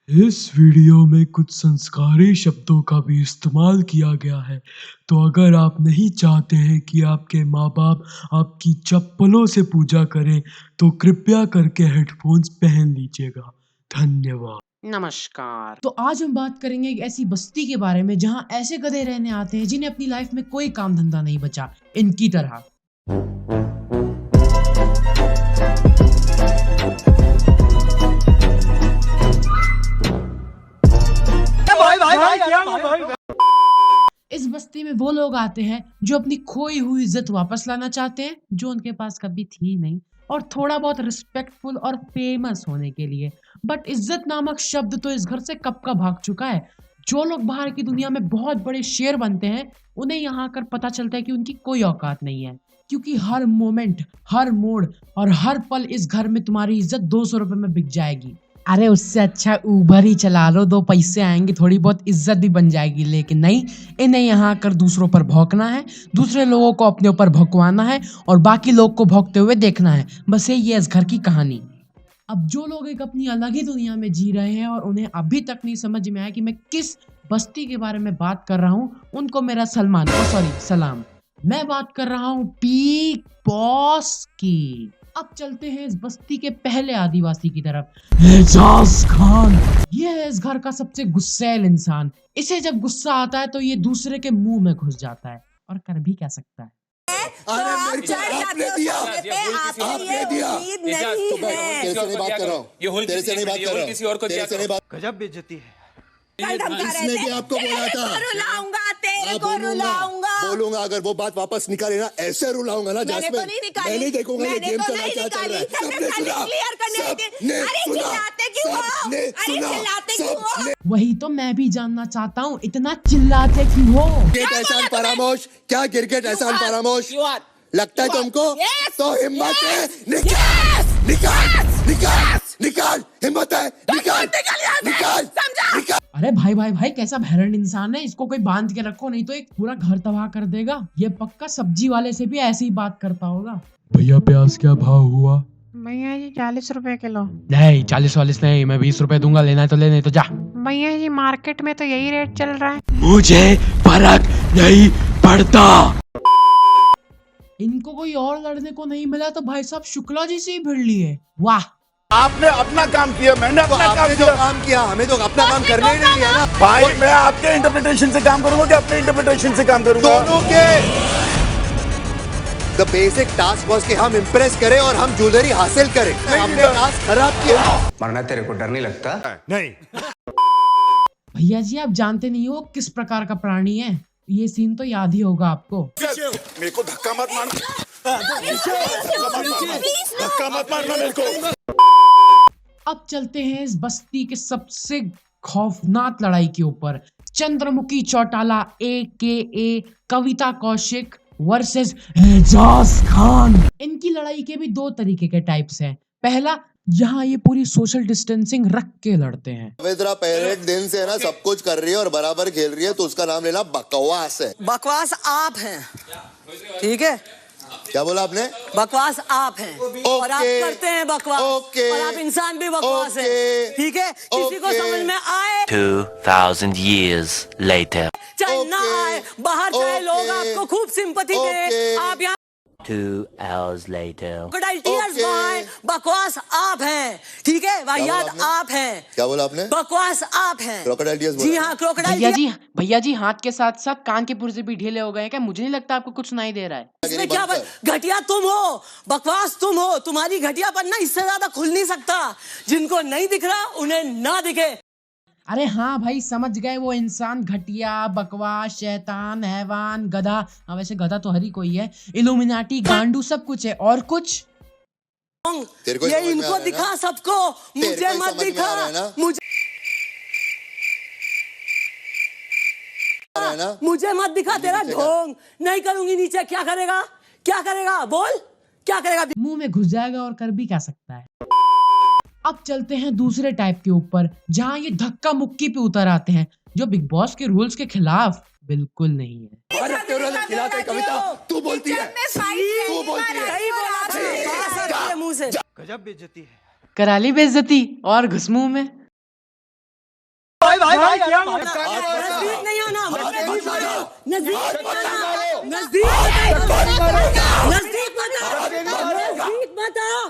इस वीडियो में कुछ संस्कारी शब्दों का भी इस्तेमाल किया गया है, तो अगर आप नहीं चाहते हैं कि आपके माँ-बाप आपकी चप्पलों से पूजा करें, तो कृपया करके हेडफ़ोन्स पहन लीजिएगा। धन्यवाद। नमस्कार। तो आज हम बात करेंगे एक ऐसी बस्ती के बारे में जहाँ ऐसे गधे रहने आते हैं जिन्हें अपनी लाइफ में कोई काम धंधा नहीं बचा, इनकी तरह। इस बस्ती में वो लोग आते हैं जो अपनी खोई हुई इज्जत वापस लाना चाहते हैं, जो उनके पास कभी थी नहीं, और थोड़ा बहुत रिस्पेक्टफुल और फेमस होने के लिए। बट इज्जत नामक शब्द तो इस घर से कब का भाग चुका है। जो लोग बाहर की दुनिया में बहुत बड़े शेर बनते हैं, उन्हें यहाँ आकर पता चलता है कि उनकी कोई औकात नहीं है, क्योंकि हर मोमेंट, हर मोड़ और हर पल इस घर में तुम्हारी इज्जत 200 रुपए में बिक जाएगी। अरे उससे अच्छा उबर ही चला लो, 2 पैसे आएंगे, थोड़ी बहुत इज्जत भी बन जाएगी। लेकिन नहीं, इन्हें यहाँ आकर दूसरों पर भौंकना है, दूसरे लोगों को अपने ऊपर भौंकवाना है और बाकी लोग को भौंकते हुए देखना है। बस यही है इस घर की कहानी। अब जो लोग एक अपनी अलग ही दुनिया में जी रहे हैं और उन्हें अभी तक नहीं समझ में आया कि मैं किस बस्ती के बारे में बात कर रहा हूँ, उनको मेरा सलाम। मैं बात कर रहा हूँ बिग बॉस की। अब चलते हैं इस बस्ती के पहले आदिवासी की तरफ। एजाज खान। ये है इस घर का सबसे गुस्सैल इंसान। इसे जब गुस्सा आता है तो ये दूसरे के मुंह में घुस जाता है, और कर भी क्या सकता है। अरे मेरे को आपने दिया, आपने दिया। तेरे से नहीं बात कर रहा हूँ, तेरे से नहीं बात कर रहा हूँ, किसी और को तेरे से नहीं बात। गजब बेइज्जती है। इसने भी आपको बोला था, तेरे को रुलाऊंगा। बोलूंगा अगर वो बात वापस निकाले ना, ऐसे रुलाऊंगा ना जैस्मिन। मैं नहीं देखूंगा ये गेम चला क्या चल रहा है। सबने सुना। वही तो मैं भी जानना चाहता हूँ, इतना चिल्लाते क्यों हो। गिरगिट एहसान फरामोश, क्या गिरगिट एहसान फरामोश लगता है तुमको? तो हिम्मत है, निकाल, हिम्मत है, निकाल। अरे भाई कैसा भैरन इंसान है, इसको कोई बांध के रखो, नहीं तो एक पूरा घर तबाह कर देगा। ये पक्का सब्जी वाले से भी ऐसी ही बात करता होगा। भैया प्याज क्या भाव हुआ? भैया जी 40 रुपए किलो। नहीं 40 नहीं, मैं 20 रुपए दूंगा, लेना है तो ले, नहीं तो जा। भैया जी मार्केट में तो यही रेट चल रहा है। मुझे फर्क नहीं पड़ता। इनको कोई और लड़ने को नहीं मिला तो भाई साहब शुक्ला जी से ही भिड़ लिए। वाह, आपने अपना काम किया, मैंने अपना काम किया, हमें तो अपना काम करने ही नहीं दिया ना। भाई मैं आपके इंटरप्रिटेशन से काम करूंगा कि अपने इंटरप्रिटेशन से काम करूंगा? दोनों के। The basic task was कि हम इम्प्रेस करें और हम ज्वेलरी हासिल करें। हमने टास्क खराब किया। मरना तेरे को डर नहीं लगता? नहीं। भैया जी आप जानते नहीं हो किस प्रकार का प्राणी है। ये सीन तो याद ही होगा आपको। मेरे को धक्का मत मारना मेरे को। अब चलते हैं इस बस्ती के सबसे खौफनाक लड़ाई के ऊपर। चंद्रमुखी चौटाला AKA कविता कौशिक वर्सेस एजाज खान। इनकी लड़ाई के भी 2 तरीके के टाइप्स हैं। पहला, यहाँ ये पूरी सोशल डिस्टेंसिंग रख के लड़ते हैं। पवित्रा पहले दिन से ना सब कुछ कर रही है और बराबर खेल रही है, तो उसका नाम लेना बकवास है। बकवास आप हैं, ठीक है? क्या बोला आपने? बकवास आप हैं और आप करते हैं बकवास, और आप इंसान भी बकवास हैं, ठीक है? किसी को समझ में आए 2000 years later चाहे ना आए, बाहर चाहे लोग आपको खूब सिंपैथी दें, आप यहाँ 2 hours later क्रोकोडाइल टीयर्स बहाएं, बकवास आप हैं, ठीक है? वाहियात आप हैं। क्या बोला आपने? बकवास आप हैं। क्रोकोडाइल टीयर्स जी हाँ, क्रोकोडाइल। भैया जी हाथ के साथ साथ कान के पुर्जे भी ढीले हो गए हैं क्या? मुझे नहीं लगता आपको कुछ सुनाई दे रहा है। इसमें क्या घटिया तुम हो, बकवास तुम हो, तुम्हारी घटियापन ना इससे ज्यादा खुल नहीं सकता। जिनको नहीं दिख रहा उन्हें ना दिखे। अरे हाँ भाई समझ गए, वो इंसान घटिया, बकवास, शैतान, हैवान, गधा। हाँ वैसे गधा तो हर ही कोई है। इल्यूमिनाटी, गांडू, सब कुछ है। और कुछ ये इनको दिखा सबको, मुझे मत दिखा। मुझे मत दिखा तेरा ढोंग। नहीं करूंगी नीचे। क्या करेगा बोल, क्या करेगा? मुंह में घुस जाएगा और कर भी क्या सकता है। अब चलते हैं दूसरे टाइप के ऊपर, जहाँ ये धक्का मुक्की पे उतर आते हैं, जो बिग बॉस के रूल्स के खिलाफ बिल्कुल नहीं है। कविता तू बोलती है, गजब बेइज्जती है। करा ली बेइज्जती और घुस मुंह में। नजदीक नहीं आना, नजदीक मत आओ, नजदीक मत आओ।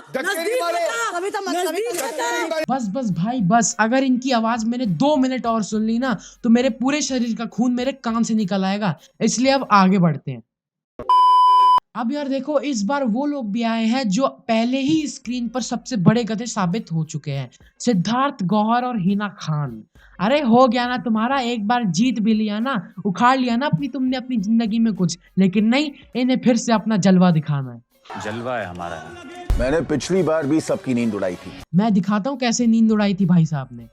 बस भाई बस, अगर इनकी आवाज मैंने 2 मिनट और सुन ली ना तो मेरे पूरे शरीर का खून मेरे कान से निकल आएगा, इसलिए अब आगे बढ़ते हैं। अब यार देखो, इस बार वो लोग भी आए हैं जो पहले ही स्क्रीन पर सबसे बड़े गधे साबित हो चुके हैं, सिद्धार्थ, गौहर और हिना खान। अरे हो गया ना तुम्हारा, एक बार जीत भी लिया ना, उखाड़ लिया ना तुमने अपनी जिंदगी में कुछ, लेकिन नहीं, इन्हें फिर से अपना जलवा दिखाना है। जलवा है हमारा। मैंने पिछली बार भी सबकी नींद उड़ाई थी। मैं दिखाता हूँ कैसे नींद उड़ाई थी भाई साहब ने।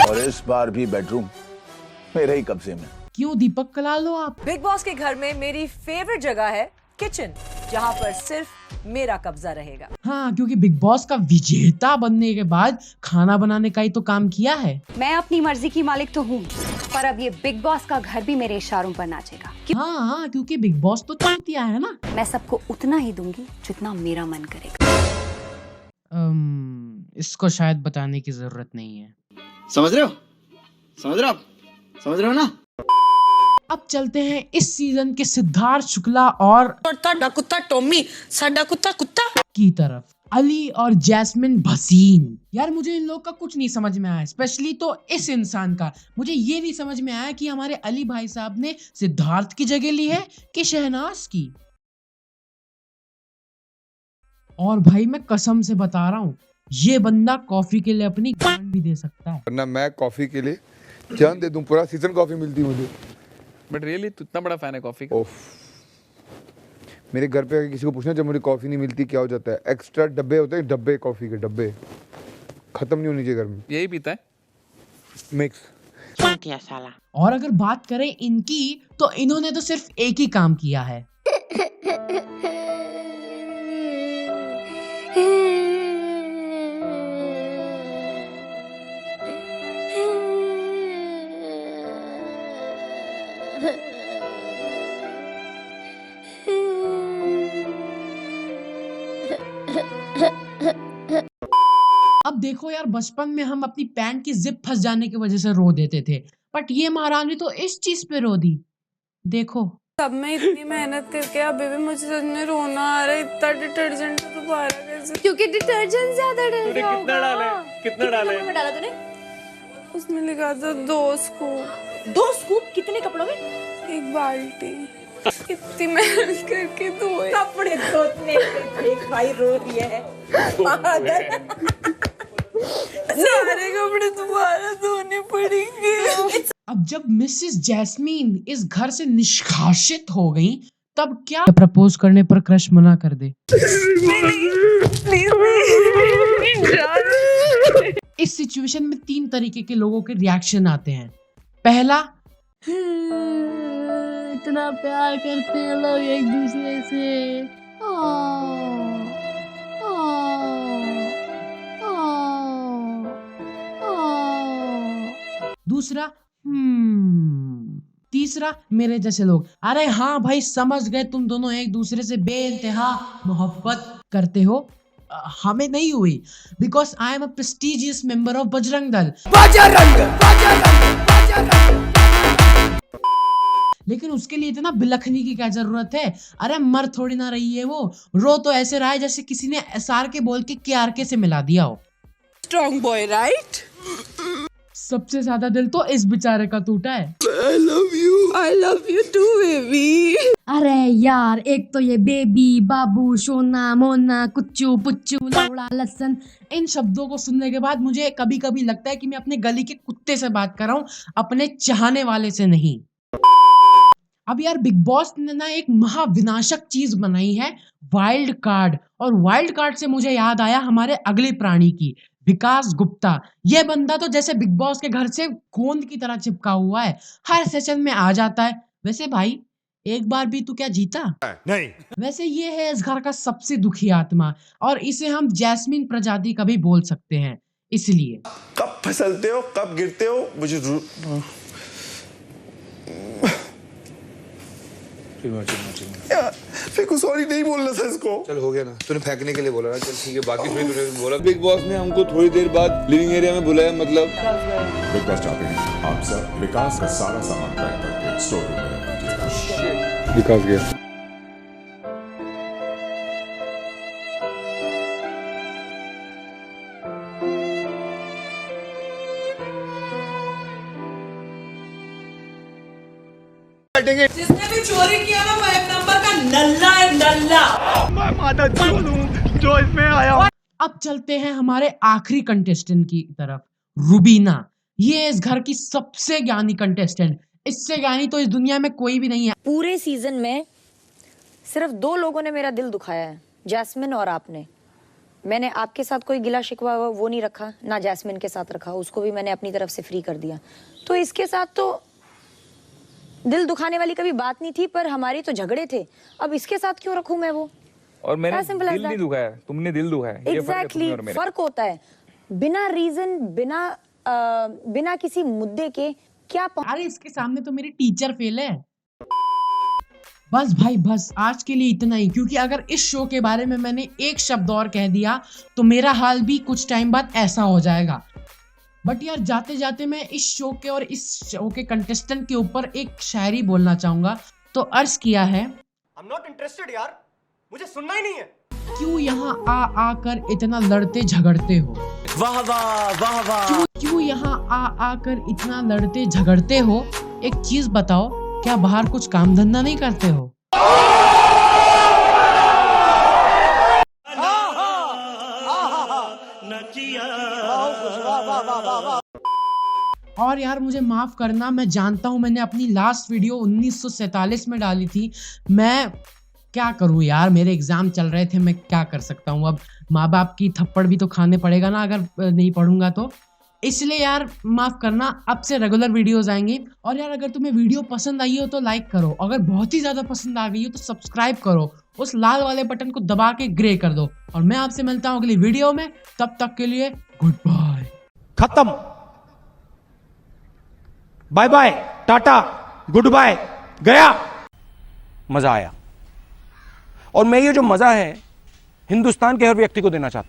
और इस बार भी बेडरूम मेरे ही कब्जे में। क्यों दीपक कलाल लो आप? बिग बॉस के घर में मेरी फेवरेट जगह है किचन, जहाँ पर सिर्फ मेरा कब्जा रहेगा। हाँ, क्योंकि बिग बॉस का विजेता बनने के बाद खाना बनाने का ही तो काम किया है। मैं अपनी मर्जी की मालिक तो हूँ, पर अब ये बिग बॉस का घर भी मेरे इशारों पर नाचेगा। हाँ, क्योंकि बिग बॉस तो चूतिया है ना। मैं सबको उतना ही दूंगी जितना मेरा मन करेगा। इसको शायद बताने की जरूरत नहीं है। समझ रहे हो? समझ रहे हो आप? समझ रहे हो ना? अब चलते हैं इस सीजन के सिद्धार्थ शुक्ला और कुत्ता टॉमी, साडा कुत्ता की तरफ, अली और जैस्मिन भसीन। यार मुझे इन लोग का कुछ नहीं समझ में आया, स्पेशली तो इस इंसान का। मुझे ये नहीं समझ में आया कि हमारे अली भाई साहब ने सिद्धार्थ की जगह ली है कि शहनाज की। और भाई मैं कसम से बता रहा हूँ, ये बंदा कॉफी के लिए अपनी जान भी दे सकता है। वरना मैं कॉफी के लिए जान दे दूं, पूरा सीजन कॉफी मिलती मुझे। बट रियली तू इतना बड़ा फैन है कॉफी का? ओफ, मेरे घर पे अगर किसी को पूछना जब मुझे कॉफी नहीं मिलती क्या हो जाता है, एक्स्ट्रा डब्बे होते हैं, डब्बे कॉफी के डब्बे खत्म नहीं होनी चाहिए घर में। यही पीता है मिक्स। क्या साला। और अगर बात करें इनकी, तो इन्होंने तो सिर्फ एक ही काम किया है। अब देखो यार, बचपन में हम अपनी पैंट की जिप फंस जाने की वजह से रो देते थे, बट ये महारानी तो इस चीज पे रो दी। देखो सब में इतनी मेहनत करके अभी भी मुझे सच में रोना आ रहा है। इतना डिटर्जेंट दोबारा कैसे? क्योंकि डिटर्जेंट ज्यादा डल रहा होगा। कितना डाले? कितना डाला तूने? उसमें लिखा था 2 स्कूप। 2 स्कूप कितने कपड़ों में? 1 बाल्टी। इतनी मेहनत करके धोए कपड़े धोने एक भाई रो रही है। सारे कपड़े दोबारा धोने पड़ेंगे। अब जब मिसेस जैस्मीन इस घर से निष्कासित हो गई, तब क्या प्रपोज करने पर क्रश मना कर दे? इस सिचुएशन में 3 तरीके के लोगों के रिएक्शन आते हैं। पहला, इतना प्यार करते हैं लोग एक दूसरे से। दूसरा तीसरा, मेरे जैसे लोग, अरे हाँ भाई समझ गए, तुम दोनों एक दूसरे से बेइंतहा मोहब्बत करते हो। हमें नहीं हुई, because I am a prestigious member of Bajrang Dal. लेकिन उसके लिए इतना बिलखने की क्या जरूरत है? अरे मर थोड़ी ना रही है वो, रो तो ऐसे रहा है जैसे किसी ने SRK बोल के KRK से मिला दिया हो। Strong boy right? सबसे ज्यादा दिल तो इस बेचारे का टूटा है। I love you too baby। अरे यार, एक तो ये बेबी, बाबू, सोना, मोना, कुच्चू, पुच्चू, लौड़ा, लसन, इन शब्दों को सुनने के बाद मुझे कभी कभी लगता है कि मैं अपने गली के कुत्ते से बात कर रहा हूँ, अपने चाहने वाले से नहीं। अब यार बिग बॉस ने ना एक महाविनाशक चीज बनाई है, वाइल्ड कार्ड। और वाइल्ड कार्ड से मुझे याद आया हमारे अगले प्राणी की, विकास गुप्ता। ये बंदा तो जैसे बिग बॉस के घर से गोंद की तरह चिपका हुआ है, हर सेशन में आ जाता है। वैसे भाई एक बार भी तू क्या जीता? नहीं। वैसे ये है इस घर का सबसे दुखी आत्मा, और इसे हम जैस्मीन प्रजाति का भी बोल सकते हैं। इसलिए कब फिसलते हो, कब गिरते हो, मुझे मेरे को सॉरी नहीं बोलना था इसको। चल हो गया ना, तूने फेंकने के लिए बोला ना, चल ठीक है, बाकी फिर तूने बोला। बिग बॉस ने हमको थोड़ी देर बाद लिविंग एरिया में बुलाया, मतलब बिग बॉस चाहते हैं आप सब विकास का सारा सामान पैक करके स्टोर रूम में रख दीजिए। विकास गया। जिसने भी चोरी किया ना वो एक नंबर का नल्ला है, नल्ला। मैं माता जो इसमें आया। अब चलते हैं हमारे आखिरी कंटेस्टेंट की तरफ, रुबीना। ये इस घर की सबसे ज्ञानी कंटेस्टेंट, इससे ज्ञानी तो इस दुनिया में कोई भी नहीं है। पूरे सीजन में सिर्फ 2 लोगों ने मेरा दिल दुखाया है, जैस्मिन और आपने। मैंने आपके साथ कोई गिला शिकवा वो नहीं रखा, ना जैस्मिन के साथ रखा, उसको भी मैंने अपनी तरफ से फ्री कर दिया। तो इसके साथ तो दिल दुखाने वाली कभी बात नहीं थी, पर हमारी तो झगड़े थे, अब इसके साथ क्यों रखूं मैं वो? और मैंने दिल नहीं दुखाया, तुमने दिल दुखाया। एग्जैक्टली, फर्क होता है। बिना रीजन, बिना किसी मुद्दे के क्या अरे इसके सामने तो मेरी टीचर फेल है। बस भाई बस, आज के लिए इतना ही, क्योंकि अगर इस शो के बारे में मैंने एक शब्द और कह दिया तो मेरा हाल भी कुछ टाइम बाद ऐसा हो जाएगा। बट यार जाते जाते मैं इस शो के और इस शो के कंटेस्टेंट के ऊपर एक शायरी बोलना चाहूंगा। तो अर्ज किया है, I'm not interested यार, मुझे सुनना ही नहीं है। क्यों यहाँ आ आकर इतना लड़ते झगड़ते हो? वाह वाह वाह वाह। क्यों यहाँ आ आकर इतना लड़ते झगड़ते हो? एक चीज बताओ, क्या बाहर कुछ काम धंधा नहीं करते हो? और यार मुझे माफ करना, मैं जानता हूँ मैंने अपनी लास्ट वीडियो 1947 में डाली थी। मैं क्या करूँ यार, मेरे एग्जाम चल रहे थे, मैं क्या कर सकता हूँ। अब माँ बाप की थप्पड़ भी तो खाने पड़ेगा ना अगर नहीं पढ़ूंगा तो। इसलिए यार माफ करना, अब से रेगुलर वीडियोस आएंगी। और यार अगर तुम्हें वीडियो पसंद आई हो तो लाइक करो, अगर बहुत ही ज्यादा पसंद आ गई हो तो सब्सक्राइब करो, उस लाल वाले बटन को दबा के ग्रे कर दो। और मैं आपसे मिलता हूँ अगली वीडियो में, तब तक के लिए गुड बाय। खत्म, बाय बाय, टाटा, गुड बाय, गया। मजा आया, और मैं ये जो मजा है हिंदुस्तान के हर व्यक्ति को देना चाहता हूं।